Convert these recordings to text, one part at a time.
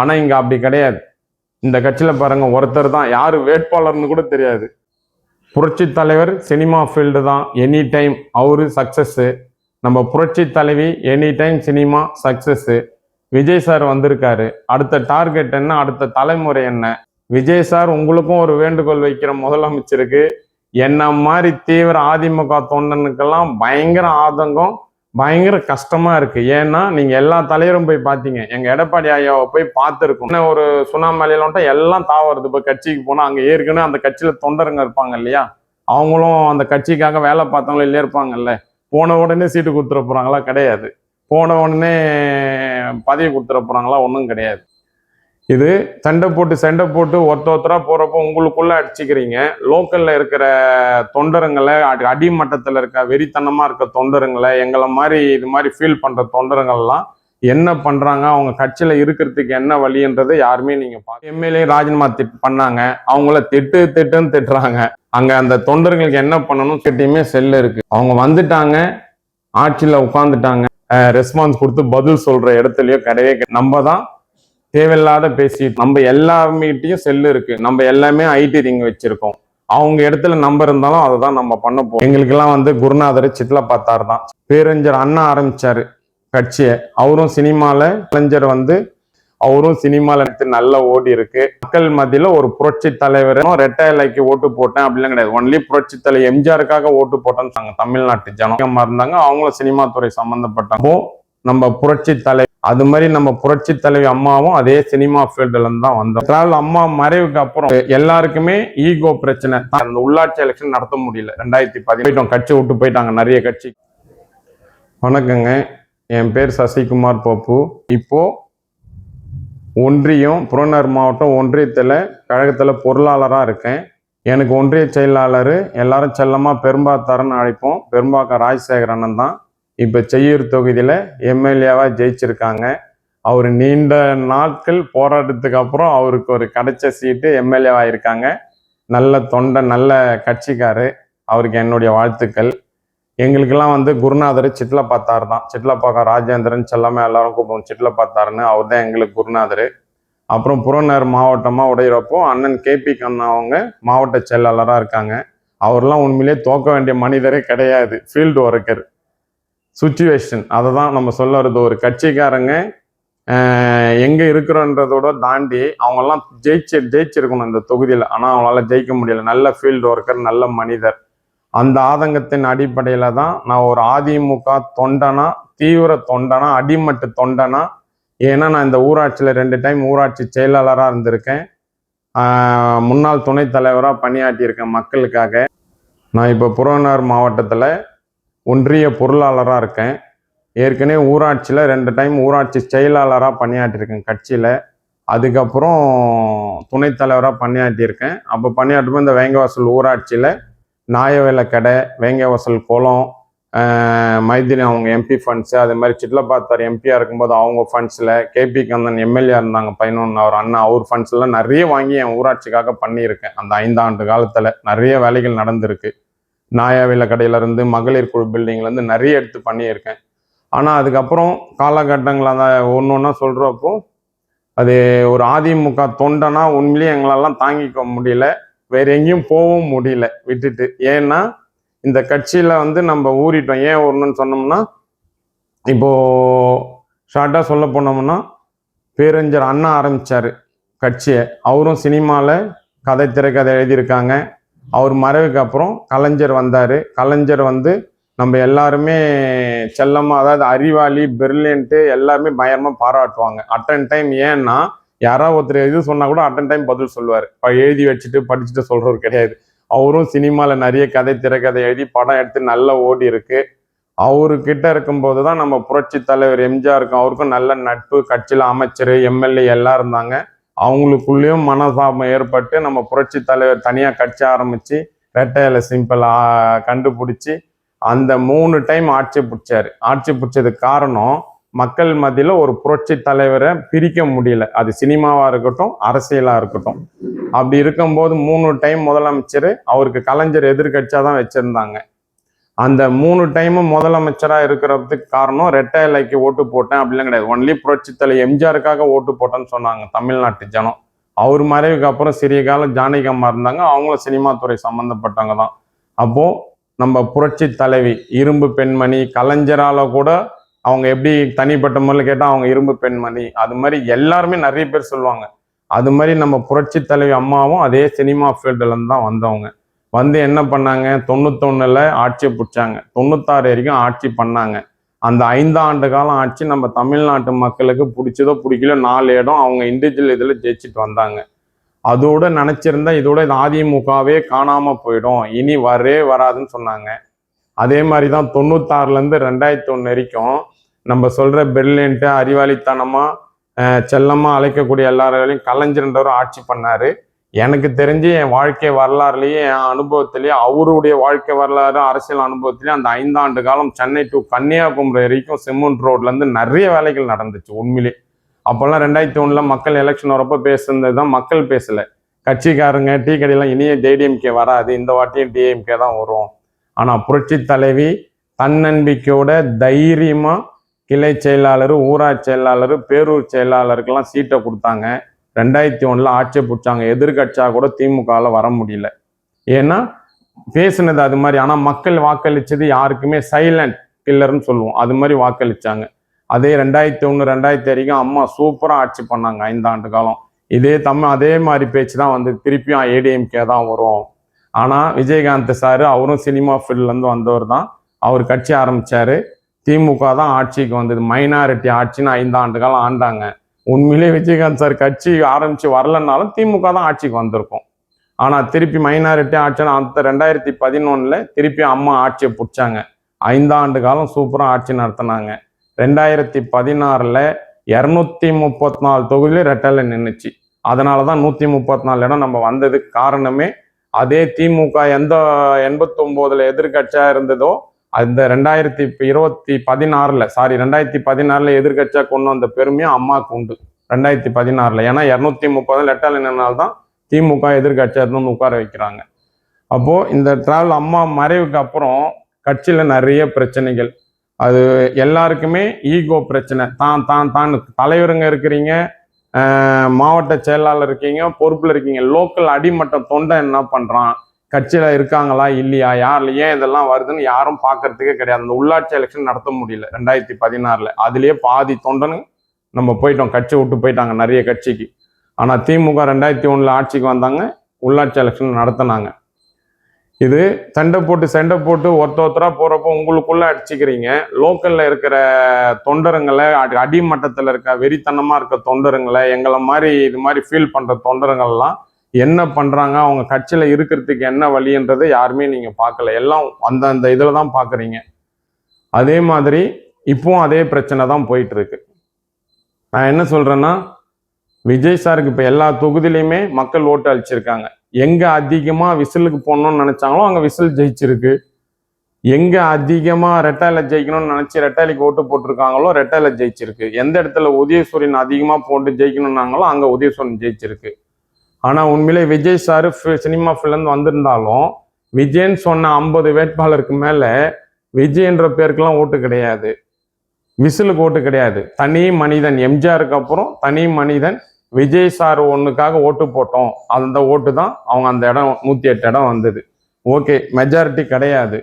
ஆனால் இங்கே அப்படி கிடையாது. இந்த கட்சியில் பாருங்க, ஒருத்தர் தான், யார் வேட்பாளர்னு கூட தெரியாது. புரட்சி தலைவர் சினிமா ஃபீல்டு தான், எனி டைம் அவரு சக்சஸ்ஸு. நம்ம புரட்சி தலைவி any time cinema success. Vijay sir வந்திருக்காரு, அடுத்த டார்கெட் என்ன, அடுத்த தலைமுறை என்ன? விஜய் சார், உங்களுக்கும் ஒரு வேண்டுகோள் வைக்கிற முதலமைச்சருக்கு, என்ன மாதிரி தீவிர அதிமுக தொண்டனுக்கெல்லாம் பயங்கர ஆதங்கம், பயங்கர கஷ்டமா இருக்கு. ஏன்னா நீங்க எல்லா தலைவரும் போய் பார்த்தீங்க, எங்க எடப்பாடி ஐயாவை போய் பார்த்துருக்கோம். ஒரு சுனாமலையில எல்லாம் தாவறது. இப்போ கட்சிக்கு போனா அங்க ஏற்கனவே அந்த கட்சியில தொண்டருங்க இருப்பாங்க இல்லையா, அவங்களும் அந்த கட்சிக்காக வேலை பார்த்தவங்களும் இல்லையா இருப்பாங்கல்ல. போன உடனே சீட்டு கொடுத்துட போறாங்களா? கிடையாது. போன உடனே பதவி கொடுத்துட போறாங்களா? ஒன்றும் கிடையாது. இது சண்டை போட்டு ஒருத்தரா போறப்போ உங்களுக்குள்ள அடிச்சுக்கிறீங்க. லோக்கல்ல இருக்கிற தொண்டருங்களை, அடிமட்டத்தில் இருக்க வெறித்தனமா இருக்க தொண்டருங்களை, எங்களை மாதிரி இது மாதிரி ஃபீல் பண்ற தொண்டருங்கள்லாம் என்ன பண்றாங்க, அவங்க கட்சியில இருக்கிறதுக்கு என்ன வழின்றதை யாருமே நீங்க பார்க்க. எம்எல்ஏ ராஜினாமா பண்ணாங்க, அவங்கள திட்டுன்னு திட்டுறாங்க. அங்க அந்த தொண்டர்களுக்கு என்ன பண்ணணும் கிட்டயுமே செல்லு இருக்கு. அவங்க வந்துட்டாங்க, ஆட்சியில உட்காந்துட்டாங்க, ரெஸ்பான்ஸ் கொடுத்து பதில் சொல்ற இடத்துலயோ கிடையவே. நம்ம தான் தேவையில்லாத பேசிட்டு, நம்ம எல்லார்கிட்டையும் செல்லு இருக்கு, நம்ம எல்லாமே ஐடி ரிங் வச்சிருக்கோம். அவங்க இடத்துல நம்பர் இருந்தாலும் அதை தான் நம்ம பண்ண போறோம். எங்களுக்கெல்லாம் குருநாதர் சிட்லப்பாத்தார் தான். பேரறிஞர் அண்ணா ஆரம்பிச்சாரு கட்சியை. அவரும் சினிமால கலைஞர் அவரும் சினிமால நல்ல ஓடி இருக்கு. மக்கள் மத்தியில ஒரு புரட்சி தலைவர், ரெட்டை இலைக்கு ஓட்டு போட்டேன் அப்படிலாம் கிடையாது. ஒன்லி புரட்சி தலைவர் எம்ஜிஆருக்காக ஓட்டு போட்டேன்னு சொன்னாங்க. தமிழ்நாட்டு ஜனமா இருந்தாங்க, அவங்களும் சினிமா துறை சம்பந்தப்பட்டாங்க. நம்ம புரட்சி தலைவர், அது மாதிரி நம்ம புரட்சி தலைவி அம்மாவும் அதே சினிமா ஃபீல்டுல இருந்து தான் வந்தோம். அம்மா மறைவுக்கு அப்புறம் எல்லாருக்குமே ஈகோ பிரச்சனை. அந்த உள்ளாட்சி எலெக்ஷன் நடத்த முடியல. 2010 கட்சி விட்டு போயிட்டாங்க நிறைய கட்சி. வணக்கங்க, என் பேர் சசிகுமார் பப்பு. இப்போ ஒன்றியம் புறநகர் மாவட்டம் ஒன்றியத்தில் கழகத்தில் பொருளாளராக இருக்கேன். எனக்கு ஒன்றிய செயலாளர் எல்லாரும் செல்லமாக பெரும்பாத்தாரன்னு அழைப்போம். பெரும்பாக்கம் ராஜசேகர் அண்ணன் தான் இப்போ செய்யூர் தொகுதியில் எம்எல்ஏவாக ஜெயிச்சிருக்காங்க. அவர் நீண்ட நாட்கள் போராட்டத்துக்கு அப்புறம் அவருக்கு ஒரு கிடைச்ச சீட்டு எம்எல்ஏவாக இருக்காங்க. நல்ல தொண்டை, நல்ல கட்சிக்காரு. அவருக்கு என்னுடைய வாழ்த்துக்கள். எங்களுக்கெல்லாம் குருநாதர் சிட்லப்பாத்தார் தான். சிட்லப்பாக்கம் ராஜேந்திரன் செல்லமே எல்லாரும் கூப்பிடுவோம் சிட்லப்பாத்தாருன்னு. அவர் தான் எங்களுக்கு குருநாதர். அப்புறம் புறநகர் மாவட்டமாக உடையிறப்போ அண்ணன் கேபி கண்ணா அவங்க மாவட்ட செயலாளராக இருக்காங்க. அவர்லாம் உண்மையிலேயே தோக்க வேண்டிய மனிதரே கிடையாது. ஃபீல்டு ஒர்க்கர், சுச்சுவேஷன், அதை தான் நம்ம சொல்ல வருது. ஒரு கட்சிக்காரங்க எங்கே இருக்கிறோன்றதோட தாண்டி அவங்கெல்லாம் ஜெயிச்சிருக்கணும் இந்த தொகுதியில். ஆனால் அவங்களால ஜெயிக்க முடியல. நல்ல ஃபீல்டு ஒர்க்கர், நல்ல மனிதர். அந்த ஆதங்கத்தின் அடிப்படையில தான் நான் ஒரு அதிமுக தொண்டனா, தீவிர தொண்டனா, அடிமட்டு தொண்டனா. ஏன்னா நான் இந்த ஊராட்சியில் 2 டைம் ஊராட்சி செயலாளராக இருந்திருக்கேன். முன்னாள் துணைத் தலைவராக பணியாற்றியிருக்கேன் மக்களுக்காக. நான் இப்போ புறநகர் மாவட்டத்தில் ஒன்றிய பொருளாளராக இருக்கேன். ஏற்கனவே ஊராட்சியில் 2 டைம் ஊராட்சி செயலாளராக பணியாற்றியிருக்கேன் கட்சியில். அதுக்கப்புறம் துணைத் தலைவராக பணியாற்றியிருக்கேன். அப்போ பணியாற்றும்போது இந்த வேங்கவாசல் ஊராட்சியில் நாயவேலை கடை, வேங்கவாசல் குளம், மைதினி அவங்க எம்பி ஃபண்ட்ஸு, அதே மாதிரி சிட்லப்பாத்தார் எம்பியாக இருக்கும்போது அவங்க ஃபண்ட்ஸில், கேபி கண்ணன் எம்எல்ஏ இருந்தாங்க 11, அவர் அண்ணா, அவர் ஃபண்ட்ஸ்லாம் நிறைய வாங்கி என் ஊராட்சிக்காக பண்ணியிருக்கேன். அந்த 5 ஆண்டு காலத்தில் நிறைய வேலைகள் நடந்திருக்கு. நாயாவேலை கடையிலேருந்து, மகளிர் குழு பில்டிங்லேருந்து நிறைய எடுத்து பண்ணியிருக்கேன். ஆனால் அதுக்கப்புறம் காலகட்டங்கள் அதை ஒன்று ஒன்றா சொல்கிறப்போ அது ஒரு அதிமுக தொண்டனா உண்மையிலேயே எங்களெல்லாம் தாங்கிக்க முடியல. வேற எங்கேயும் போகவும் முடியல விட்டுட்டு. ஏன்னா இந்த கட்சியில நம்ம ஊறிட்டோம். ஏன் ஊறணும்னு சொன்னோம்னா, இப்போ ஷார்ட்டா சொல்ல போனோம்னா, பேரறிஞர் அண்ணா ஆரம்பிச்சாரு கட்சியை. அவரும் சினிமால கதை, திரைக்கதை எழுதியிருக்காங்க. அவர் மறைவுக்கு அப்புறம் கலைஞர் வந்தாரு. கலைஞர் நம்ம எல்லாருமே செல்லமா, அதாவது அறிவாளி, பிரில்லியன்ட்டு எல்லாருமே பயங்கரமா பாராட்டுவாங்க அட்டன் டைம். ஏன்னா யாராவது ஒருத்தர் எது சொன்னா கூட அட்டன் டைம் பதில் சொல்லுவார். எழுதி வச்சுட்டு படிச்சுட்டு சொல்றவர் கிடையாது. அவரும் சினிமாவில் நிறைய கதை, திரைக்கதை எழுதி படம் எடுத்து நல்ல ஓடி இருக்கு. அவருக்கிட்ட இருக்கும்போது தான் நம்ம புரட்சி தலைவர் எம்ஜிஆருக்கும் அவருக்கும் நல்ல நட்பு. கட்சியில் அமைச்சர், எம்எல்ஏ எல்லாம் இருந்தாங்க. அவங்களுக்குள்ளேயும் மனசாபம் ஏற்பட்டு நம்ம புரட்சி தலைவர் தனியாக கட்சி ஆரம்பித்து ரெட்டை இலை சிம்பிள் கண்டுபிடிச்சி அந்த 3 டைம் ஆட்சி பிடிச்சாரு. ஆட்சி பிடிச்சதுக்கு காரணம், மக்கள் மத்தியில் ஒரு புரட்சி தலைவரை பிரிக்க முடியல. அது சினிமாவாக இருக்கட்டும், அரசியலாக இருக்கட்டும். அப்படி இருக்கும்போது 3 டைம் முதலமைச்சர் அவருக்கு கலைஞர் எதிர்கட்சியாக தான் வச்சுருந்தாங்க. அந்த 3 டைமும் முதலமைச்சரா இருக்கிறதுக்கு காரணம் ரெட்டை இலைக்கு ஓட்டு போட்டேன் அப்படிலாம் கிடையாது. ஒன்லி புரட்சித்தலை எம்ஜிஆருக்காக ஓட்டு போட்டேன்னு சொன்னாங்க தமிழ்நாட்டு ஜனம். அவர் மறைவுக்கு அப்புறம் சிறிய காலம் ஜானகி அம்மா இருந்தாங்க, அவங்களும் சினிமா துறை சம்பந்தப்பட்டவங்க தான். அப்போ நம்ம புரட்சி தலைவி இரும்பு பெண்மணி கலைஞரால கூட அவங்க எப்படி தனிப்பட்ட முறையில் கேட்டால் அவங்க இரும்பு பெண்மணி, அது மாதிரி எல்லாருமே நிறைய பேர் சொல்லுவாங்க. அது மாதிரி நம்ம புரட்சி தலைவி அம்மாவும் அதே சினிமா ஃபீல்டுலேருந்து தான் வந்தவங்க. வந்து என்ன பண்ணாங்க, 91ல் ஆட்சியை பிடிச்சாங்க, 96 வரைக்கும் ஆட்சி பண்ணாங்க. அந்த 5 ஆண்டு காலம் ஆட்சி நம்ம தமிழ்நாட்டு மக்களுக்கு பிடிச்சதோ பிடிக்கல 4 இடம் அவங்க இண்டிவிஜுவல் இதில் ஜெயிச்சுட்டு வந்தாங்க. அதோட நினைச்சிருந்தா இதோட இது அதிமுகவே காணாம போயிடும், இனி வரவே வராதுன்னு சொன்னாங்க. அதே மாதிரி தான் 96லேருந்து 2001 வரைக்கும் நம்ம சொல்ற பிரில்லியன்ட்டு அறிவாளித்தனமா செல்லமா அழைக்கக்கூடிய எல்லாரையும் கலைஞர்ன்றவர் ஆட்சி பண்ணாரு. எனக்கு தெரிஞ்சு என் வாழ்க்கை வரலாறுலேயே என் அனுபவத்திலேயே அவருடைய வாழ்க்கை வரலாறு அரசியல் அனுபவத்திலேயே அந்த 5 ஆண்டு காலம் சென்னை டு கன்னியாகுமரி வரைக்கும் செம்மன் ரோட்லேருந்து நிறைய வேலைகள் நடந்துச்சு உண்மையிலே. அப்போல்லாம் 2001 மக்கள் எலெக்ஷன் வரப்போ பேசுனது தான் மக்கள் பேசலை, கட்சிக்காரங்க டீ கடையெல்லாம் இனியே ஜேடிஎம்கே வராது, இந்த வாட்டியும் டிஎம்கே தான் வரும். ஆனால் புரட்சி தலைவி தன்னம்பிக்கையோட தைரியமாக கிளை செயலாளர், ஊராட்சி செயலாளர், பேரூர் செயலாளருக்கெல்லாம் சீட்டை கொடுத்தாங்க. 2001 ஆட்சியை பிடிச்சாங்க. எதிர்கட்சியாக கூட திமுகவில் வர முடியல, ஏன்னா பேசுனது அது மாதிரி. ஆனால் மக்கள் வாக்களிச்சது யாருக்குமே சைலண்ட் கில்லர்னு சொல்லுவோம், அது மாதிரி வாக்களிச்சாங்க. அதே 2001 2000 வரைக்கும் அம்மா சூப்பராக ஆட்சி பண்ணாங்க 5 ஆண்டு காலம். அதே மாதிரி பேச்சு தான் வந்து திருப்பியும் ஏடிஎம்கே தான் வரும். ஆனால் விஜயகாந்த் சார் அவரும் சினிமா ஃபீல்ட்லேருந்து வந்தவர் தான், அவர் கட்சி ஆரம்பித்தார், திமுக தான் ஆட்சிக்கு வந்தது. மைனாரிட்டி ஆட்சின்னு 5 ஆண்டு காலம் ஆண்டாங்க. உண்மையிலே விஜயகாந்த் சார் கட்சி ஆரம்பித்து வரலன்னாலும் திமுக தான் ஆட்சிக்கு வந்திருக்கும். ஆனால் திருப்பி மைனாரிட்டி ஆட்சின்னு அந்த 2011 திருப்பி அம்மா ஆட்சியை பிடிச்சாங்க. 5 ஆண்டு காலம் சூப்பராக ஆட்சி நடத்தினாங்க. 2016 234 தொகுதியிலே ரெட்டலை நின்றுச்சு. அதனால தான் 134 இடம் நம்ம வந்ததுக்கு காரணமே அதே திமுக எந்த 89 எதிர்கட்சியாக இருந்ததோ அந்த 2016 எதிர்கட்சியாக கொண்டு வந்த பெருமையும் அம்மாவுக்கு உண்டு 2016. ஏன்னா 230 லெட்டர் நின்னால்தான் திமுக எதிர்கட்சியாக இருந்து உட்கார வைக்கிறாங்க. அப்போது இந்த டிராவல் அம்மா மறைவுக்கு அப்புறம் கட்சியில் நிறைய பிரச்சனைகள், அது எல்லாருக்குமே ஈகோ பிரச்சனை. தான் தலைவருங்க இருக்கிறீங்க, மாவட்ட செயலாளர் இருக்கீங்க, பொறுப்பில் இருக்கீங்க, லோக்கல் அடிமட்ட தொண்டை என்ன பண்ணுறான், கட்சியில் இருக்காங்களா இல்லையா, ஏன் இதெல்லாம் வருதுன்னு யாரும் பார்க்கறதுக்கே கிடையாது. அந்த உள்ளாட்சி எலெக்ஷன் நடத்த முடியல 2016. அதுலேயே பாதி தொண்டனு நம்ம போயிட்டோம், கட்சி விட்டு போயிட்டாங்க நிறைய கட்சிக்கு. ஆனால் திமுக 2001 ஆட்சிக்கு வந்தாங்க, உள்ளாட்சி எலெக்ஷன் நடத்தினாங்க. இது சண்டை போட்டு ஒருத்தராக போகிறப்போ உங்களுக்குள்ள அடிச்சுக்கிறீங்க. லோக்கலில் இருக்கிற தொண்டருங்களை, அடிமட்டத்தில் இருக்க வெறித்தனமாக இருக்க தொண்டருங்களை, எங்களை மாதிரி இது மாதிரி ஃபீல் பண்ணுற தொண்டருங்கள்லாம் என்ன பண்ணுறாங்க, அவங்க கட்சியில் இருக்கிறதுக்கு என்ன வழின்றதை யாருமே நீங்கள் பார்க்கல, எல்லாம் அந்த இதில் தான் பார்க்குறீங்க. அதே மாதிரி இப்போவும் அதே பிரச்சனை தான் போயிட்டுருக்கு. நான் என்ன சொல்கிறேன்னா, விஜய் சாருக்கு இப்போ எல்லா தொகுதியிலையுமே மக்கள் ஓட்டு அளிச்சிருக்காங்க. எங்கே அதிகமாக விசிலுக்கு போடணும்னு நினச்சாங்களோ அங்கே விசில் ஜெயிச்சிருக்கு. எங்கே அதிகமாக ரெட்டையில ஜெயிக்கணும்னு நினச்சி ரெட்டையிலைக்கு ஓட்டு போட்டிருக்காங்களோ ரெட்டையில ஜெயிச்சிருக்கு. எந்த இடத்துல உதயசூரியன் அதிகமாக போட்டு ஜெயிக்கணும்னாங்களோ அங்கே உதயசூரியன் ஜெயிச்சிருக்கு. ஆனால் உண்மையிலே விஜய் சார் சினிமா ஃபீல்ட்லேருந்து வந்திருந்தாலும் விஜய்ன்னு சொன்ன 50 வேட்பாளருக்கு மேலே விஜய்ன்ற பேருக்கெல்லாம் ஓட்டு கிடையாது, விசிலுக்கு ஓட்டு கிடையாது. தனி மனிதன், எம்ஜிஆருக்கு அப்புறம் தனி மனிதன் விஜய் சார் ஒன்றுக்காக ஓட்டு போட்டோம், அந்த ஓட்டு தான் அவங்க அந்த இடம் 108 இடம் வந்தது. ஓகே, மெஜாரிட்டி கிடையாது.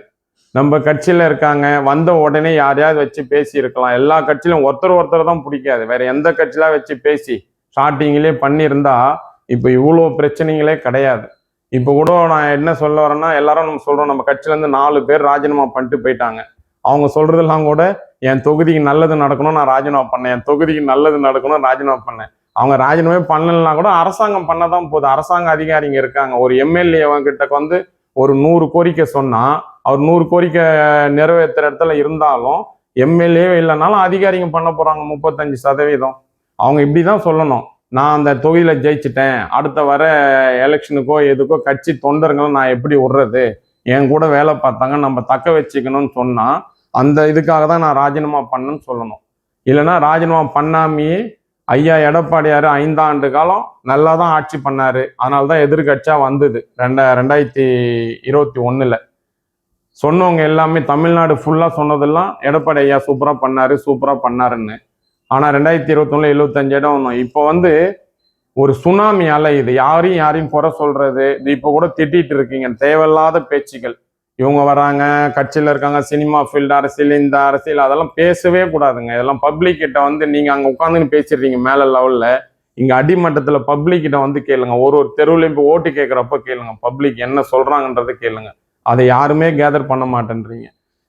நம்ம கட்சியில் இருக்காங்க, வந்த உடனே யாரையாவது வச்சு பேசி இருக்கலாம். எல்லா கட்சியிலும் ஒருத்தர் தான் பிடிக்காது, வேற எந்த கட்சியில வச்சு பேசி ஸ்டார்டிங்லேயே பண்ணியிருந்தா இப்போ இவ்வளோ பிரச்சனைகளே கிடையாது. இப்போ கூட நான் என்ன சொல்ல வரேன்னா, எல்லாரும் நம்ம சொல்கிறோம் நம்ம கட்சியிலேருந்து 4 பேர் ராஜினாமா பண்ணிட்டு போயிட்டாங்க. அவங்க சொல்கிறதெல்லாம் கூட என் தொகுதிக்கு நல்லது நடக்கணும் நான் ராஜினாமா பண்ணேன், என் தொகுதிக்கு நல்லது நடக்கணும் ராஜினாமா பண்ணேன். அவங்க ராஜினாமே பண்ணலன்னா கூட அரசாங்கம் பண்ணதான் போகுது. அரசாங்க அதிகாரிங்க இருக்காங்க. ஒரு எம்எல்ஏ கிட்ட வந்து ஒரு 100 கோரிக்கை சொன்னால் அவர் 100 கோரிக்கை நிறைவேற்றுற இடத்துல இருந்தாலும் எம்எல்ஏ இல்லைனாலும் அதிகாரிங்க பண்ண போகிறாங்க 35%. அவங்க இப்படி தான் சொல்லணும், நான் அந்த தொகுதியில் ஜெயிச்சிட்டேன், அடுத்த வர எலெக்ஷனுக்கோ எதுக்கோ கட்சி தொண்டர்களும் நான் எப்படி விடுறது, என் கூட வேலை பார்த்தாங்க நம்ம தக்க வச்சுக்கணும்னு சொன்னால் அந்த இதுக்காக தான் நான் ராஜினாமா பண்ணேன்னு சொல்லணும். இல்லைன்னா ராஜினாமா பண்ணாமையே ஐயா எடப்பாடியார் 5 ஆண்டு காலம் நல்லா தான் ஆட்சி பண்ணாரு, அதனால தான் எதிர்கட்சியாக வந்தது 2021. சொன்னவங்க எல்லாமே தமிழ்நாடு ஃபுல்லாக சொன்னதெல்லாம் எடப்பாடி ஐயா சூப்பராக பண்ணாருன்னு. ஆனால் 2021 75 இடம் வந்தோம். இப்போ வந்து ஒரு சுனாமி அலை. இது யாரையும் குறை சொல்றது, இது இப்போ கூட திட்டிட்டு இருக்கீங்க, தேவையில்லாத பேச்சுகள். இவங்க வராங்க, கட்சியில் இருக்காங்க, சினிமா ஃபீல்டு, அரசியல், இந்த அரசியல், அதெல்லாம் பேசவே கூடாதுங்க. இதெல்லாம் பப்ளிக் கிட்ட வந்து நீங்க அங்க உட்காந்துன்னு பேசிடுறீங்க மேல லெவல்ல. இங்க அடிமட்டத்துல பப்ளிக் கிட்ட வந்து கேளுங்க. ஒரு தெருவுலையும் இப்போ ஓட்டு கேட்குறப்ப கேளுங்க, பப்ளிக் என்ன சொல்றாங்கன்றதை கேளுங்க. அதை யாருமே கேதர் பண்ண மாட்டேன்றீங்க.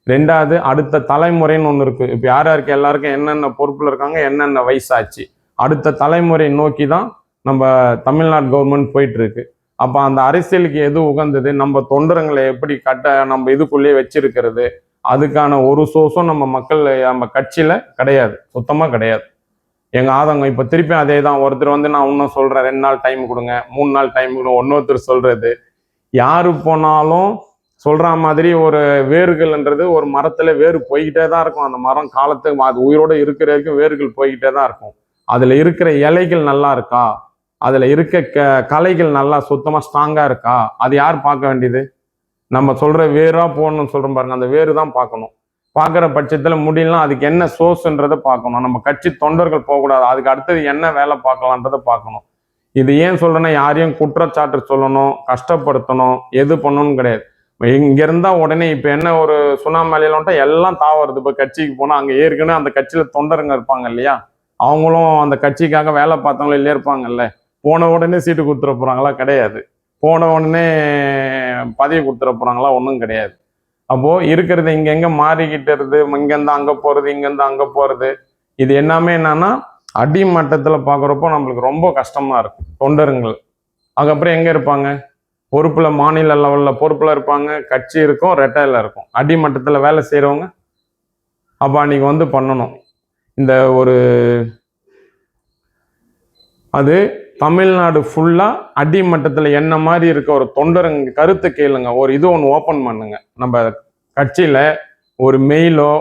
ரெண்டாவது, அடுத்த தலைமுறைன்னு ஒன்று இருக்கு. இப்போ யாருக்கு எல்லாருக்கும் என்னென்ன பொறுப்புல இருக்காங்க, என்னென்ன வயசாச்சு, அடுத்த தலைமுறை நோக்கி தான் நம்ம தமிழ்நாடு கவர்மெண்ட் போயிட்டு இருக்கு. அப்ப அந்த அரசியலுக்கு எது உகந்தது, நம்ம தொண்டருங்களை எப்படி நம்ம இதுக்குள்ளேயே வச்சிருக்கிறது, அதுக்கான ஒரு சோர்ஸும் நம்ம மக்கள் நம்ம கட்சியில கிடையாது, சுத்தமா கிடையாது. எங்க ஆதங்கம் இப்ப திருப்பி அதே தான். ஒருத்தர் வந்து நான் இன்னும் சொல்றேன் 2 நாள் டைம் கொடுங்க, 3 நாள் டைம் கொடுங்க, இன்னொருத்தர் சொல்றது. யாரு போனாலும் சொல்ற மாதிரி ஒரு வேர்கள்ன்றது ஒரு மரத்துல வேறு போய்கிட்டே தான் இருக்கும். அந்த மரம் காலத்துக்கு அது உயிரோட இருக்கிற வரைக்கும் வேர்கள் போய்கிட்டே தான் இருக்கும். அதுல இருக்கிற இலைகள் நல்லா இருக்கா, அதுல இருக்க கலைகள் நல்லா சுத்தமா ஸ்ட்ராங்கா இருக்கா, அது யார் பார்க்க வேண்டியது? நம்ம சொல்ற வேரா போகணும்னு சொல்றோம் பாருங்க, அந்த வேறு தான் பார்க்கணும். பார்க்குற பட்சத்துல முடியலாம், அதுக்கு என்ன சோர்ஸ்ன்றதை பார்க்கணும். நம்ம கட்சி தொண்டர்கள் போகக்கூடாது, அதுக்கு அடுத்தது என்ன வேலை பார்க்கலான்றதை பார்க்கணும். இது ஏன் சொல்றேன்னா, யாரையும் குற்றச்சாட்டு சொல்லணும், கஷ்டப்படுத்தணும், எது பண்ணணும்னு கிடையாது. இங்க இருந்தா உடனே இப்ப என்ன ஒரு சுனாமலையில வந்துட்டா எல்லாம் தாவறது. இப்ப கட்சிக்கு போனா அங்க ஏற்கனவே அந்த கட்சியில தொண்டருங்க இருப்பாங்க இல்லையா, அவங்களும் அந்த கட்சிக்காக வேலை பார்த்தவங்களும் இல்லையா இருப்பாங்கல்ல. போன உடனே சீட்டு கொடுத்துட போறாங்களா? கிடையாது. போன உடனே பதவி கொடுத்துட போறாங்களா? ஒன்றும் கிடையாது. அப்போ இருக்கிறது இங்க எங்க மாறிக்கிட்டு இருந்து, இங்கிருந்து அங்க போறது, இங்கிருந்து அங்க போறது, இது எல்லாமே என்னன்னா அடிமட்டத்துல பாக்குறப்போ நம்மளுக்கு ரொம்ப கஷ்டமா இருக்கும். தொண்டருங்கள் அதுக்கப்புறம் எங்க இருப்பாங்க? பொறுப்புல, மாநில லெவல்ல பொறுப்புல இருப்பாங்க, கட்சி இருக்கும், ரெட்டையில இருக்கும். அடிமட்டத்துல வேலை செய்யறவங்க அப்ப அன்னைக்கு வந்து பண்ணணும். இந்த ஒரு அது தமிழ்நாடு ஃபுல்லா அடிமட்டத்துல என்ன மாதிரி இருக்க ஒரு தொண்டருங்க கருத்து கேளுங்க. ஒரு இது ஒன்று ஓப்பன் பண்ணுங்க. நம்ம கட்சியில ஒரு மெயிலோ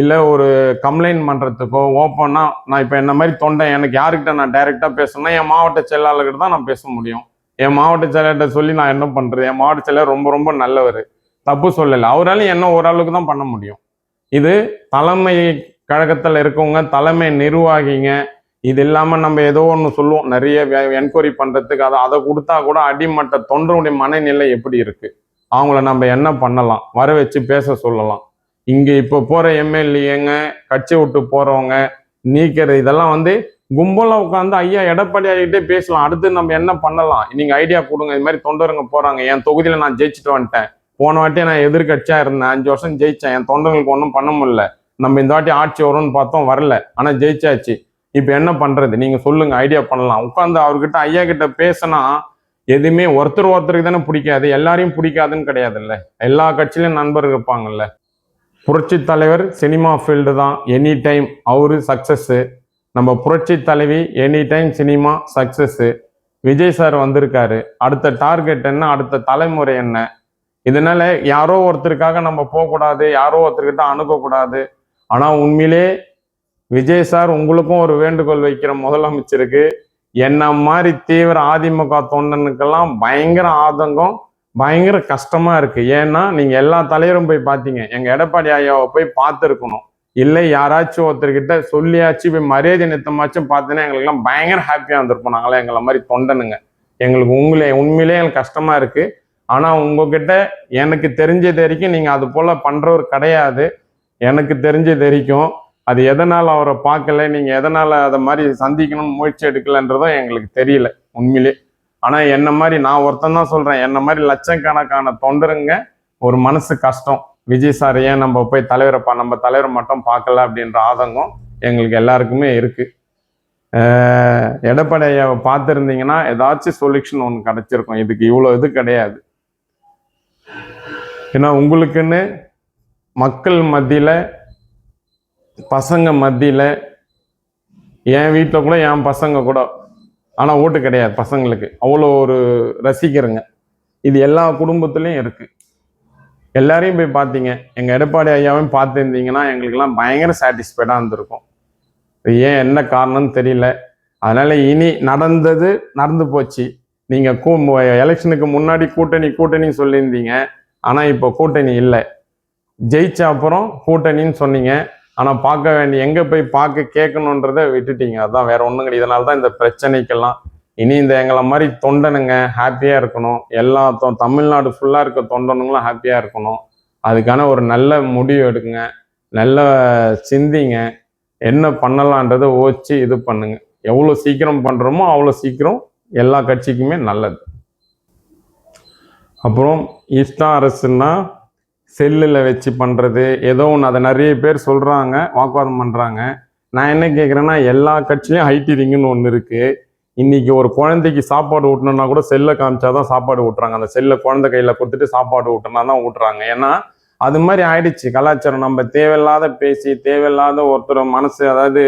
இல்லை ஒரு கம்ப்ளைண்ட் பண்றதுக்கோ ஓப்பனா, நான் இப்போ என்ன மாதிரி தொண்டை எனக்கு யாருக்கிட்ட நான் டைரக்டா பேசணும்னா என் மாவட்ட செயலாளர்கிட்ட தான் நான் பேச முடியும். என் மாவட்ட செயலாளர்கிட்ட சொல்லி நான் என்ன பண்றது? என் மாவட்ட செயலர் ரொம்ப ரொம்ப நல்லவர், தப்பு சொல்லலை, அவராலையும் என்ன ஓரளவுக்கு தான் பண்ண முடியும். இது தலைமை கழகத்தில் இருக்கவங்க, தலைமை நிர்வாகிங்க, இது இல்லாம நம்ம ஏதோ ஒன்று சொல்லுவோம், நிறைய என்கொயரி பண்றதுக்கு, அதை கொடுத்தா கூட அடிமட்ட தொண்டருடைய மனநிலை எப்படி இருக்கு, அவங்கள நம்ம என்ன பண்ணலாம், வர வச்சு பேச சொல்லலாம். இங்க இப்போ போற எம்எல்ஏங்க, கட்சி விட்டு போறவங்க நீக்கிறது, இதெல்லாம் வந்து கும்பலா உட்காந்து ஐயா எடப்பாடி ஆகிட்டே பேசலாம். அடுத்து நம்ம என்ன பண்ணலாம், நீங்க ஐடியா கொடுங்க. இது மாதிரி தொண்டருங்க போறாங்க, என் தொகுதியில நான் ஜெயிச்சுட்டு வந்துட்டேன், போன வாட்டி நான் எதிர்கட்சியா இருந்தேன், 5 வருஷம் ஜெயிச்சேன், என் தொண்டர்களுக்கு ஒன்றும் பண்ண முடியல, நம்ம இந்த வாட்டி ஆட்சி வரும்னு பார்த்தோம், வரல, ஆனா ஜெயிச்சாச்சு, இப்ப என்ன பண்றது, நீங்க சொல்லுங்க, ஐடியா பண்ணலாம். உட்காந்து அவர்கிட்ட ஐயா கிட்ட பேசினா எதுவுமே ஒருத்தருக்கு தானே பிடிக்காது, எல்லாரையும் பிடிக்காதுன்னு கிடையாதுல்ல. எல்லா கட்சியிலும் நண்பர்கள் இருப்பாங்கல்ல. புரட்சி தலைவர் சினிமா ஃபீல்டு தான், எனி டைம் அவரு சக்சஸ். நம்ம புரட்சி தலைவி any time cinema success. Vijay sir வந்திருக்காரு, அடுத்த டார்கெட் என்ன, அடுத்த தலைமுறை என்ன? இதனால யாரோ ஒருத்தருக்காக நம்ம போகக்கூடாது, யாரோ ஒருத்தர்கிட்ட அணுகக்கூடாது. ஆனா உண்மையிலே விஜய் சார், உங்களுக்கும் ஒரு வேண்டுகோள் வைக்கிற முதலமைச்சருக்கு, என்ன மாதிரி தீவிர அதிமுக தொண்டனுக்கெல்லாம் பயங்கர ஆதங்கம், பயங்கர கஷ்டமா இருக்கு. ஏன்னா நீங்க எல்லா தலைவரும் போய் பார்த்தீங்க, எங்க எடப்பாடி ஐயாவை போய் பார்த்துருக்கணும், இல்லை யாராச்சும் ஒருத்தர்கிட்ட சொல்லியாச்சும் போய் மரியாதை நித்தமாச்சும் பார்த்தீங்கன்னா எங்களுக்கெல்லாம் பயங்கர ஹாப்பியா இருந்திருப்போம். நாங்களாம் எங்களை மாதிரி தொண்டனுங்க, எங்களுக்கு உண்மையிலே எனக்கு கஷ்டமா இருக்கு. ஆனா உங்ககிட்ட எனக்கு தெரிஞ்சது வரைக்கும் நீங்க அது போல பண்றவர் கிடையாது. எனக்கு தெரிஞ்சது வரைக்கும் அது எதனால அவரை பார்க்கல, நீங்க எதனால அதை மாதிரி சந்திக்கணும்னு முயற்சி எடுக்கலன்றதும் எங்களுக்கு தெரியல உண்மையிலே. ஆனா என்ன மாதிரி நான் ஒருத்தன் தான் சொல்றேன், என்ன மாதிரி லட்சக்கணக்கான தொண்டருங்க ஒரு மனசு கஷ்டம், விஜய் சார் ஏன் நம்ம போய் நம்ம தலைவரை மட்டும் பார்க்கல அப்படின்ற ஆதங்கம் எங்களுக்கு எல்லாருக்குமே இருக்கு. எடப்பாடி ஐயாவை பார்த்துருந்தீங்கன்னா ஏதாச்சும் சொல்யூஷன் ஒன்று கிடைச்சிருக்கும். இதுக்கு இவ்வளோ இது கிடையாது. ஏன்னா உங்களுக்குன்னு மக்கள் மத்தியில, பசங்க மத்தியில, என் வீட்டில் கூட என் பசங்க கூட, ஆனா ஓட்டு கிடையாது பசங்களுக்கு, அவ்வளோ ஒரு ரசிகருங்க. இது எல்லா குடும்பத்திலையும் இருக்கு. எல்லாரையும் போய் பார்த்தீங்க, எங்க எடப்பாடி ஐயாவையும் பார்த்துருந்தீங்கன்னா எங்களுக்கெல்லாம் பயங்கர சாட்டிஸ்ஃபைடா இருந்திருக்கும். ஏன் என்ன காரணம்னு தெரியல. அதனால இனி நடந்தது நடந்து போச்சு. நீங்க எலெக்ஷனுக்கு முன்னாடி கூட்டணி சொல்லியிருந்தீங்க, ஆனா இப்போ கூட்டணி இல்லை. ஜெயிச்ச அப்புறம் கூட்டணின்னு சொன்னீங்க. ஆனால் பார்க்க வேண்டிய எங்கே போய் பார்க்க கேட்கணுன்றதை விட்டுட்டீங்க. அதுதான் வேற ஒன்றும் கிடையாது. இதனால தான் இந்த பிரச்சனைக்கெல்லாம். இனி இந்த எங்களை மாதிரி தொண்டனுங்க ஹாப்பியாக இருக்கணும். எல்லா தமிழ்நாடு ஃபுல்லாக இருக்க தொண்டனுங்களும் ஹாப்பியாக இருக்கணும். அதுக்கான ஒரு நல்ல முடிவு எடுக்குங்க. நல்ல சிந்திங்க. என்ன பண்ணலான்றதை யோசிச்சு இது பண்ணுங்க. எவ்வளோ சீக்கிரம் பண்ணுறோமோ அவ்வளோ சீக்கிரம் எல்லா கட்சிக்குமே நல்லது. அப்புறம் இஷ்டா அரசுன்னா செல்லில் வச்சு பண்ணுறது ஏதோ ஒன்று, அதை நிறைய பேர் சொல்கிறாங்க, வாக்குவாதம் பண்ணுறாங்க. நான் என்ன கேட்குறேன்னா, எல்லா கட்சியிலையும் ஐடி ரிங்குன்னு ஒன்று இருக்குது. இன்றைக்கி ஒரு குழந்தைக்கு சாப்பாடு ஊட்டணுன்னா கூட செல்லை காமிச்சாதான் சாப்பாடு ஊட்டுறாங்க. அந்த செல்லை குழந்தை கையில் கொடுத்துட்டு சாப்பாடு ஊட்டினா தான் ஊட்டுறாங்க. ஏன்னா அது மாதிரி ஆயிடுச்சு கலாச்சாரம். நம்ம தேவையில்லாத பேசி தேவையில்லாத ஒருத்தர் மனசு, அதாவது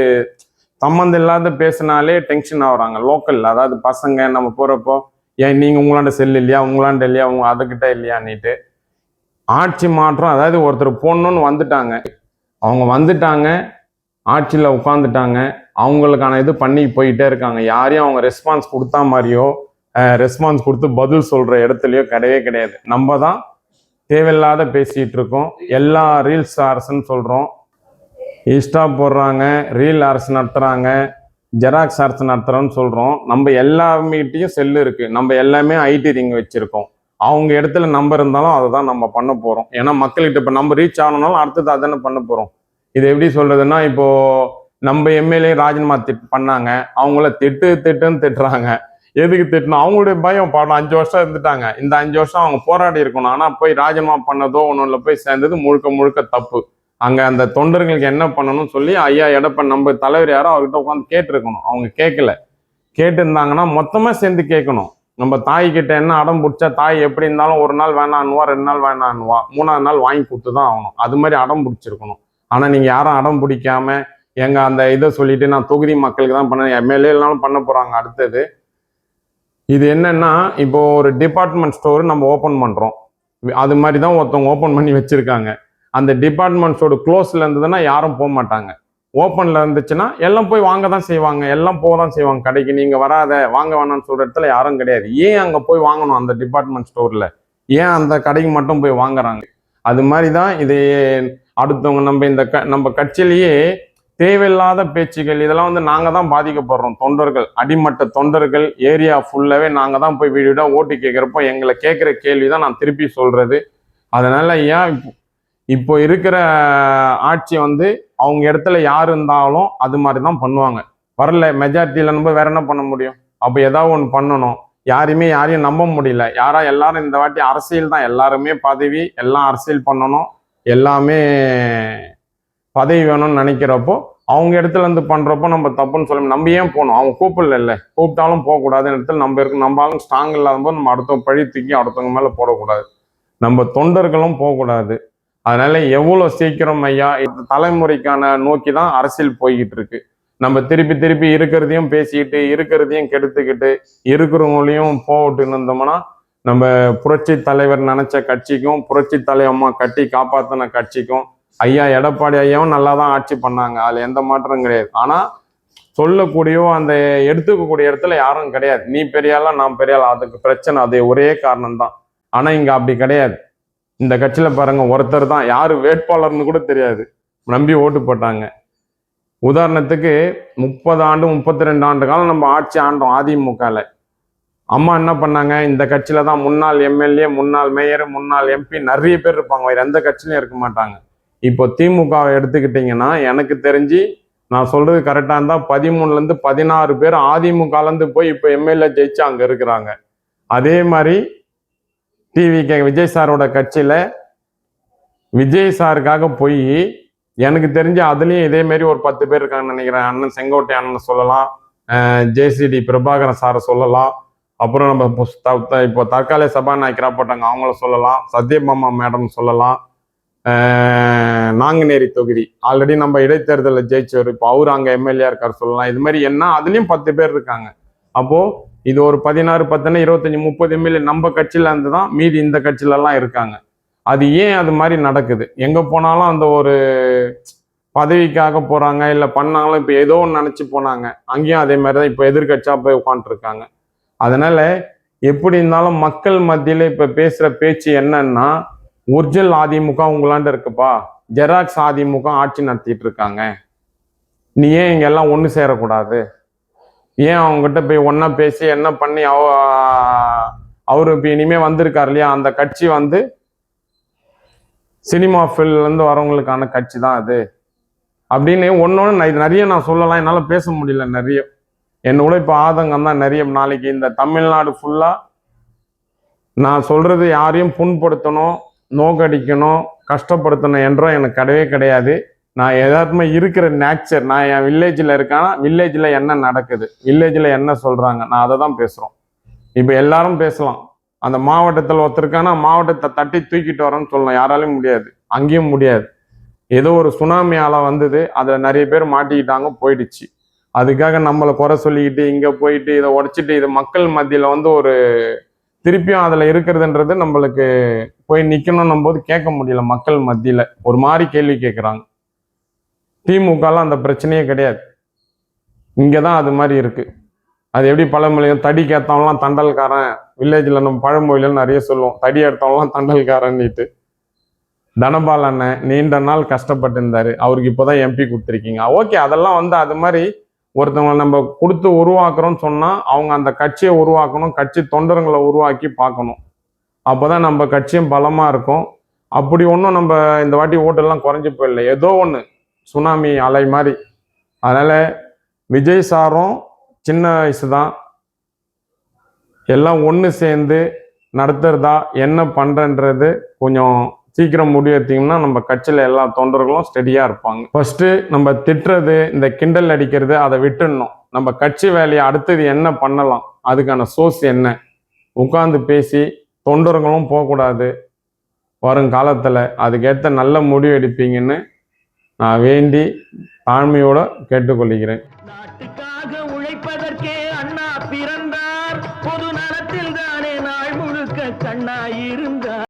சம்மந்தம் இல்லாத பேசினாலே டென்ஷன் ஆகுறாங்க லோக்கல். அதாவது பசங்க நம்ம போகிறப்போ, ஏன் நீங்கள் உங்களாண்ட செல் இல்லையா, உங்களாண்ட இல்லையா, உங்க அதுக்கிட்ட இல்லையான்னுட்டு ஆட்சி மாற்றம். அதாவது ஒருத்தர் போடணுன்னு வந்துட்டாங்க, அவங்க வந்துட்டாங்க, ஆட்சியில் உட்காந்துட்டாங்க, அவங்களுக்கான இது பண்ணி போயிட்டே இருக்காங்க. யாரையும் அவங்க ரெஸ்பான்ஸ் கொடுத்தா மாதிரியோ ரெஸ்பான்ஸ் கொடுத்து பதில் சொல்கிற இடத்துலையோ கிடையவே கிடையாது. நம்ம தான் தேவையில்லாத பேசிகிட்டு இருக்கோம். எல்லா ரீல்ஸ் அரசுன்னு சொல்கிறோம், இன்ஸ்டா போடுறாங்க, ரீல் அரசு நடத்துகிறாங்க, ஜெராக்ஸ் அரசு நடத்துகிறோன்னு சொல்கிறோம். நம்ம எல்லாமேட்டையும் செல்லு இருக்குது, நம்ம எல்லாமே ஐடி ரிங் வச்சுருக்கோம். அவங்க இடத்துல நம்பர் இருந்தாலும் அதை தான் நம்ம பண்ண போகிறோம். ஏன்னா மக்கள்கிட்ட இப்போ நம்ம ரீச் ஆகணும்னாலும் அடுத்தது அதானே பண்ண போகிறோம். இது எப்படி சொல்கிறதுன்னா, இப்போது நம்ம எம்எல்ஏ ராஜினாமா பண்ணாங்க, அவங்கள திட்டுன்னு திட்டுறாங்க. எதுக்கு திட்டணும்? அவங்களுடைய பயம். பாடம் 5 வருஷம் இருந்துட்டாங்க, இந்த 5 வருஷம் அவங்க போராடி இருக்கணும். ஆனால் போய் ராஜினாமா பண்ணதோ ஒன்றும் போய் சேர்ந்தது முழுக்க தப்பு. அங்கே அந்த தொண்டர்களுக்கு என்ன பண்ணணும்னு சொல்லி ஐயா எடப்பாடி நம்ம தலைவர் யாரோ அவர்கிட்ட உட்காந்து கேட்டிருக்கணும். அவங்க கேட்கல. கேட்டிருந்தாங்கன்னா மொத்தமாக சேர்ந்து கேட்கணும். நம்ம தாய்கிட்ட என்ன அடம் பிடிச்சா, தாய் எப்படி இருந்தாலும் ஒரு நாள் வேணான்னுவா, 2 நாள் வேணான்னுவா, 3ஆவது நாள் வாங்கி கொடுத்து தான் ஆகணும். அது மாதிரி அடம் பிடிச்சிருக்கணும். ஆனால் நீங்கள் யாரும் அடம் பிடிக்காம அந்த இதை சொல்லிட்டு நான் தொகுதி மக்களுக்கு தான் பண்ண, எம்எல்ஏனாலும் பண்ண போகிறாங்க. அடுத்தது இது என்னன்னா, இப்போ ஒரு டிபார்ட்மெண்ட் ஸ்டோர் நம்ம ஓப்பன் பண்ணுறோம். அது மாதிரி தான் ஒருத்தவங்க ஓப்பன் பண்ணி வச்சிருக்காங்க. அந்த டிபார்ட்மெண்ட் ஸ்டோர் க்ளோஸில் இருந்ததுன்னா யாரும் போக மாட்டாங்க. ஓப்பனில் இருந்துச்சுன்னா எல்லாம் போய் வாங்க தான் செய்வாங்க, எல்லாம் போக தான் செய்வாங்க கடைக்கு. நீங்கள் வராத, வாங்க வேணாம்னு சொல்கிற இடத்துல யாரும் கிடையாது. ஏன் அங்கே போய் வாங்கணும் அந்த டிபார்ட்மெண்ட் ஸ்டோரில்? ஏன் அந்த கடைக்கு மட்டும் போய் வாங்குறாங்க? அது மாதிரி தான் இது. அடுத்தவங்க நம்ம கட்சியிலேயே தேவையில்லாத பேச்சுகள், இதெல்லாம் நாங்கள் தான் பாதிக்கப்படுறோம். தொண்டர்கள், அடிமட்ட தொண்டர்கள், ஏரியா ஃபுல்லாகவே நாங்கள் தான் போய் வீடு ஓட்டு கேட்குறப்போ எங்களை கேட்குற கேள்வி தான் நான் திருப்பி சொல்கிறது. அதனால் ஏன் இப்போ இருக்கிற ஆட்சி அவங்க இடத்துல யார் இருந்தாலும் அது மாதிரி தான் பண்ணுவாங்க. வரல மெஜாரிட்டியில் நம்ம வேற என்ன பண்ண முடியும்? அப்போ ஏதாவது ஒன்று பண்ணணும். யாரையும் நம்ப முடியல. எல்லாரும் இந்த வாட்டி அரசியல் தான், எல்லாருமே பதவி, எல்லாம் அரசியல் பண்ணணும், எல்லாமே பதவி வேணும்னு நினைக்கிறப்போ அவங்க இடத்துல பண்றப்போ நம்ம தப்புன்னு சொல்ல. நம்ம ஏன் போகணும்? அவங்க கூப்பிடல, கூப்பிட்டாலும் போகக்கூடாது இடத்துல நம்ம இருக்கு. நம்ம ஆளுங்க ஸ்ட்ராங் இல்லாத போது நம்ம அடுத்தவங்க பழி தூக்கி அடுத்தவங்க மேல போடக்கூடாது. நம்ம தொண்டர்களும் போகக்கூடாது. அதனால எவ்வளோ சீக்கிரம் ஐயா இந்த தலைமுறைக்கான நோக்கி தான் அரசியல் போய்கிட்டு இருக்கு. நம்ம திருப்பி இருக்கிறதையும் பேசிக்கிட்டு இருக்கிறதையும் கெடுத்துக்கிட்டு இருக்கிறவங்களையும் போட்டுன்னு இருந்தோம்னா நம்ம புரட்சி தலைவர் நினைச்ச கட்சிக்கும் புரட்சி தலைவம்மா கட்டி காப்பாத்தின கட்சிக்கும் ஐயா எடப்பாடி ஐயாவும் நல்லா தான் ஆட்சி பண்ணாங்க, அதுல எந்த மாற்றம் கிடையாது. ஆனா சொல்லக்கூடியோ அந்த எடுத்துக்கக்கூடிய இடத்துல யாரும் கிடையாது. நீ பெரியாளா நான் பெரியாளா, அதுக்கு பிரச்சனை. அது ஒரே காரணம் தான். ஆனா இங்க அப்படி கிடையாது. இந்த கட்சியில பாருங்க, ஒருத்தர் தான், யாரு வேட்பாளர்னு கூட தெரியாது, நம்பி ஓட்டு போட்டாங்க. உதாரணத்துக்கு 30 ஆண்டு 32 ஆண்டு காலம் நம்ம ஆட்சி ஆண்டோம் அதிமுகல. அம்மா என்ன பண்ணாங்க? இந்த கட்சியில தான் முன்னாள் எம்எல்ஏ, முன்னாள் மேயர், முன்னாள் எம்பி நிறைய பேர் இருப்பாங்க, வேற எந்த கட்சியிலும் இருக்க மாட்டாங்க. இப்போ திமுகவை எடுத்துக்கிட்டீங்கன்னா எனக்கு தெரிஞ்சு, நான் சொல்றது கரெக்டா இருந்தா 13ல இருந்து 16 பேர் அதிமுகல இருந்து போய் இப்போ எம்எல்ஏ ஜெயிச்சு அங்க இருக்கிறாங்க. அதே மாதிரி டிவிகே விஜய் சாரோட கட்சியில விஜய் சாருக்காக போய் எனக்கு தெரிஞ்சு அதுலயும் இதே மாதிரி ஒரு 10 பேர் இருக்காங்கன்னு நினைக்கிறேன். அண்ணன் செங்கோட்டை அண்ணன் சொல்லலாம், ஜேசிடி பிரபாகரன் சாரை சொல்லலாம், அப்புறம் நம்ம இப்போ தற்காலிக சபாநாயகரா போட்டாங்க அவங்கள சொல்லலாம், சத்யபாமா மேடம் சொல்லலாம், நாங்குநேரி தொகுதி ஆல்ரெடி நம்ம இடைத்தேர்தலில் ஜெயிச்சவர், இப்போ அவரு அங்கே எம்எல்ஏ இருக்கார் சொல்லலாம். இது மாதிரி என்ன அதுலேயும் 10 பேர் இருக்காங்க. அப்போ இது ஒரு 16 10 25 30 எம்எல்ஏ நம்ம கட்சியில இருந்து தான் மீதி இந்த கட்சியிலலாம் இருக்காங்க. அது ஏன் அது மாதிரி நடக்குது? எங்க போனாலும் அந்த ஒரு பதவிக்காக போறாங்க, இல்லை பண்ணாலும் இப்போ ஏதோ ஒன்று நினைச்சு போனாங்க, அங்கேயும் அதே மாதிரி தான் இப்போ எதிர்கட்சியா போய் உட்காந்துருக்காங்க. அதனால எப்படி இருந்தாலும் மக்கள் மத்தியில இப்ப பேசுற பேச்சு என்னன்னா, ஒரிஜினல் அதிமுக உங்களாண்ட இருக்குப்பா, ஜெராக்ஸ் அதிமுக ஆட்சி நடத்திட்டு இருக்காங்க. நீ ஏன் இங்க எல்லாம் ஒன்று சேரக்கூடாது? ஏன் அவங்ககிட்ட போய் ஒன்னா பேசி என்ன பண்ணி அவரு இப்போ இனிமே வந்திருக்காரு இல்லையா, அந்த கட்சி வந்து சினிமா ஃபீல்ட்லேருந்து வரவங்களுக்கான கட்சி தான் அது அப்படின்னு ஒன்னொன்று நிறைய நான் சொல்லலாம். என்னால் பேச முடியல நிறைய. என்னோட இப்போ ஆதங்கம் தான் நிறைய. நாளைக்கு இந்த தமிழ்நாடு ஃபுல்லாக நான் சொல்றது யாரையும் புண்படுத்தணும், நோக்கடிக்கணும், கஷ்டப்படுத்தணும் என்றும் எனக்கு கிடையவே கிடையாது. நான் எதார்த்தமா இருக்கிற நேச்சர். நான் என் வில்லேஜில் இருக்கேன்னா வில்லேஜில் என்ன நடக்குது, வில்லேஜில் என்ன சொல்கிறாங்க, நான் அதை தான் பேசுகிறோம். இப்போ எல்லாரும் பேசலாம். அந்த மாவட்டத்தில் ஒருத்தருக்கானா மாவட்டத்தை தட்டி தூக்கிட்டு வரேன்னு சொல்லலாம், யாராலையும் முடியாது, அங்கேயும் முடியாது. ஏதோ ஒரு சுனாமி அலை வந்தது, அதில் நிறைய பேர் மாட்டிக்கிட்டாங்க, போயிடுச்சு. அதுக்காக நம்மளை குறை சொல்லிக்கிட்டு இங்கே போயிட்டு இதை உடச்சிட்டு இது மக்கள் மத்தியில் வந்து ஒரு திருப்பியும் அதில் இருக்கிறதுன்றது நம்மளுக்கு போய் நிற்கணும் போது கேட்க முடியல. மக்கள் மத்தியில் ஒரு மாதிரி கேள்வி கேட்குறாங்க. திமுகலாம் அந்த பிரச்சனையே கிடையாது. இங்கே தான் அது மாதிரி இருக்குது. அது எப்படி பழமொழியும் தடி கேத்தவங்களாம் தண்டல்காரன், வில்லேஜில் நம்ம பழமொழியில் நிறைய சொல்லுவோம், தடி எடுத்தவங்களாம் தண்டல்காரன்னுட்டு. தனபால் அண்ணன் நீண்ட நாள் கஷ்டப்பட்டு இருந்தாரு, அவருக்கு இப்போதான் எம்பி கொடுத்துருக்கீங்க. ஓகே, அதெல்லாம் வந்து அது மாதிரி ஒருத்தவங்களை நம்ம கொடுத்து உருவாக்குறோம்னு சொன்னால் அவங்க அந்த கட்சியை உருவாக்கணும், கட்சி தொண்டர்களை உருவாக்கி பார்க்கணும். அப்போதான் நம்ம கட்சியும் பலமாக இருக்கும். அப்படி ஒன்றும் நம்ம இந்த வாட்டி ஓட்டெல்லாம் குறைஞ்சி போயிடல, ஏதோ ஒன்று சுனாமி அலை மாதிரி. அதனால் விஜய் சாரும் சின்ன வயசு தான், எல்லாம் ஒன்று சேர்ந்து நடத்துறதா என்ன பண்ணுறன்றது கொஞ்சம் சீக்கிரம் முடிவெடுத்தீங்கன்னா நம்ம கட்சியில் எல்லா தொண்டர்களும் ஸ்டெடியாக இருப்பாங்க. ஃபர்ஸ்ட்டு நம்ம திட்டுறது, இந்த கிண்டல் அடிக்கிறது அதை விட்டுடணும். நம்ம கட்சி வேலையை அடுத்தது என்ன பண்ணலாம், அதுக்கான சோர்ஸ் என்ன, உட்காந்து பேசி தொண்டர்களும் போகக்கூடாது. வருங்காலத்தில் அதுக்கேற்ற நல்ல முடிவு எடுப்பீங்கன்னு நான் வேண்டி தாழ்மையோட கேட்டுக்கொள்கிறேன். நாட்டுக்காக உழைப்பதற்கே அண்ணா பிறந்தார், பொது நலத்தில் தானே நாள் முழுக்க கண்ணாயிருந்தார்.